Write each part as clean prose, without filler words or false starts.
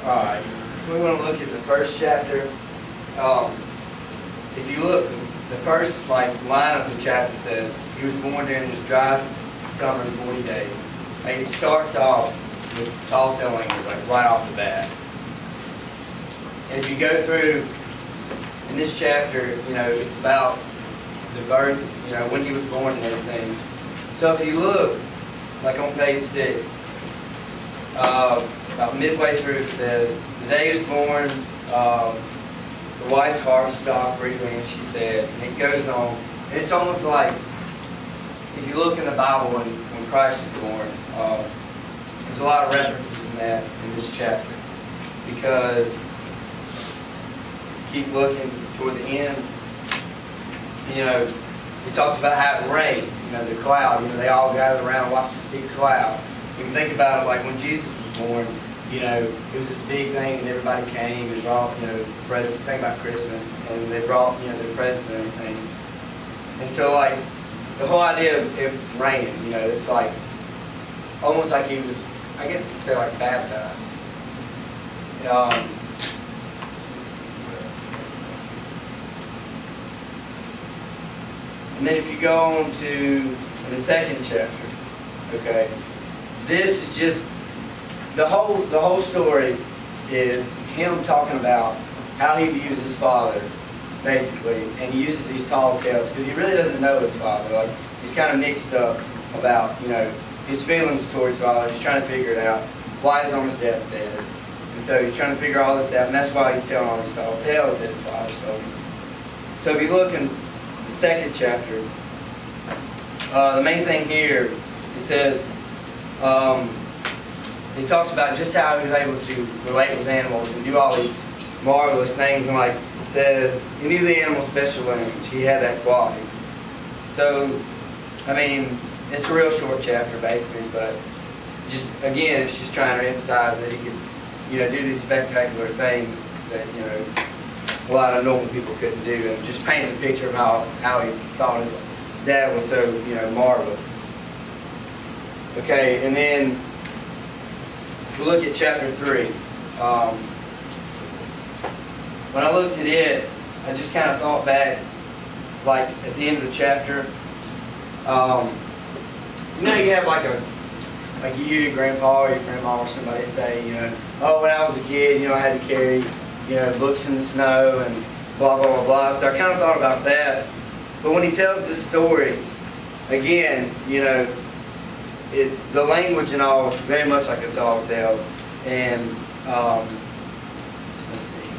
Alright, we want to look at the first chapter. If you look, the first line of the chapter says, he was born during this dry summer in 40 days. It starts off with tall tale language, right off the bat. And if you go through, in this chapter, it's about the birth, when he was born and everything. So if you look, on page 6, about midway through it says, the day he was born, the wife's heart stopped briefly, and she said, and it goes on. It's almost like, if you look in the Bible when Christ was born, there's a lot of references in this chapter, because keep looking toward the end, he talks about how it rained, the cloud, they all gathered around and watched this big cloud. You can think about it like when Jesus was born, it was this big thing and everybody came and brought, presents. Think about Christmas, and they brought, their presents and everything. And so the whole idea of it raining, it's almost like he was, I guess you could say baptized. And then if you go on to the second chapter, okay, this is just, the whole story is him talking about how he views his father, basically, and he uses these tall tales because he really doesn't know his father. He's kind of mixed up about, his feelings towards his father. He's trying to figure it out. Why he's on his deathbed. And so he's trying to figure all this out, and that's why he's telling all these tall tales that his father told him. So if you look in the second chapter, the main thing here, it says, he talks about just how he was able to relate with animals and do all these marvelous things, and it says, he knew the animal's special language. He had that quality. So, it's a real short chapter basically, but just, again, it's just trying to emphasize that he could, do these spectacular things that, a lot of normal people couldn't do, and just paint the picture of how he thought his dad was so, marvelous. Okay, and then if you look at chapter 3, when I looked at it, I just kind of thought back, at the end of the chapter, you have you hear your grandpa or your grandma or somebody say, oh, when I was a kid, I had to carry, books in the snow and blah, blah, blah, blah. So I kind of thought about that. But when he tells this story, again, it's the language and all is very much like a tall tale. And let's see.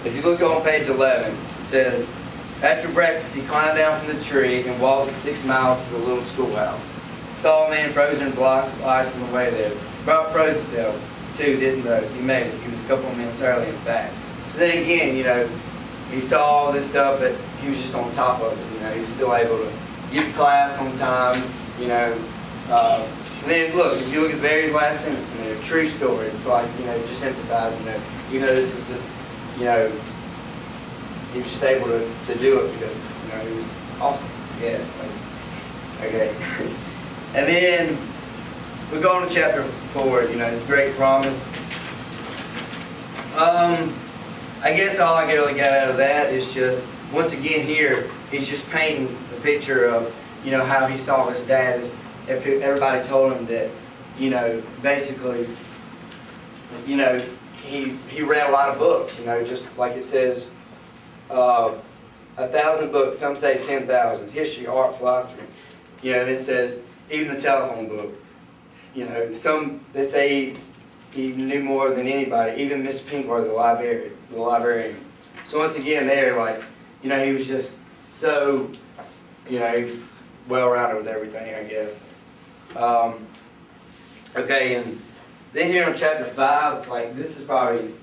If you look on page 11, it says, after breakfast, he climbed down from the tree and walked 6 miles to the little schoolhouse. Saw a man frozen in blocks of ice on the way there. Brought frozen cells, too, didn't know. He made it. He was a couple of minutes early, in fact. So then again, he saw all this stuff, but he was just on top of it. He was still able to get to class on time, and then look, if you look at the very last sentence in there, true story. It's just emphasizing that, this is just, he was just able to do it because, he was awesome. Yes. Okay. And then, we go on to chapter 4, this great promise. I guess all I really got out of that is just, once again here, he's just painting the picture of, how he saw his dad. Everybody told him that, basically, he read a lot of books, just like it says, 1,000 books, some say 10,000, history, art, philosophy. Then it says, even the telephone book. Some, they say he knew more than anybody, even Miss Pinkworth, the librarian. So once again there, he was just so, well-rounded with everything, I guess. Okay, and then here in chapter 5, this is probably,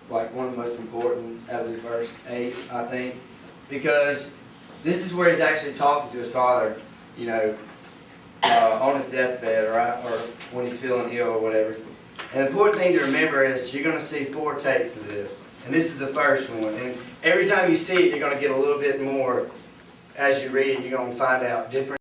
one of the most important out of the first 8, I think, because this is where he's actually talking to his father, on his deathbed, or when he's feeling ill or whatever. And the important thing to remember is you're going to see 4 takes of this. And this is the first one. And every time you see it, you're going to get a little bit more. As you read it, you're going to find out different